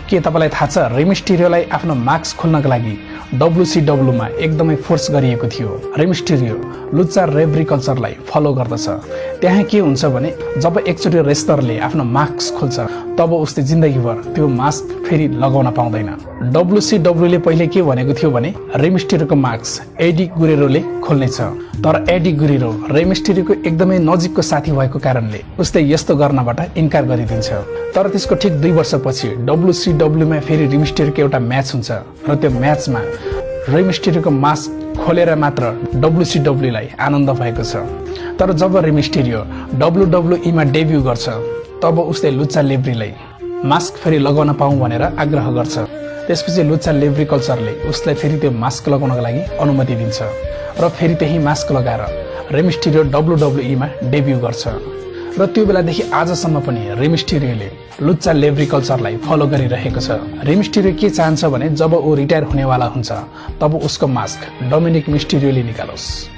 के तपाईलाई थाहा छ रेमिस्टेरियोलाई आफ्नो मास्क खोल्नका लागि WCW मा एकदमै फोर्स गरिएको थियो। रेमिस्टेरियो लुच्चा रेफ्री कल्चरलाई फलो गर्दछ। त्यहाँ के हुन्छ भने जब एकचोटि रेस्लरले आफ्नो मास्क खोल्छ तब उसले जिन्दगीभर त्यो मास्क फेरि लगाउन पाउँदैन। WCW ले पहिले के भनेको थियो भने रेमिस्टेरियोको मास्क एडी गुरेरोले खोल्नेछ, तर एडी गुरेरो रेमिस्टेरियोको एकदमै नजिकको साथी भएको कारणले उसले यस्तो गर्नबाट इन्कार गरिदिन्छ। तर त्यसको ठीक 2 वर्षपछि WCW मा फेरि रेमिस्टेरियोको एउटा म्याच हुन्छ र त्यो म्याचमा रेमिस्टेरियोको मास्क खोलेर मात्र WCW लाई आनन्द भएको छ। तर जब रेमिस्टेरियो WWE मा डेब्यु गर्छ तब उसले लुच्चा लेब्रीलाई मास्क फेरि लगाउन पाऊँ भनेर आग्रह गर्छ। त्यसपछि लुच्चा लेब्री कल्चरले उसलाई फेरि त्यो मास्क लगाउनको लागि अनुमति दिन्छ र फेरि त्यही मास्क लगाएर रेमिस्टेरियो WWE मा डेब्यु गर्छ। र त्यो बेलादेखि आजसम्म पनि रेमिस्टेरियोले लुच्चा लेब्री कल्चरलाई फलो गरिरहेको छ। रेमिस्टेरियो के चाहन्छ भने जब ऊ रिटायर हुनेवाला हुन्छ तब उसको मास्क डोमिनिक मिस्टेरियोले निकालोस्।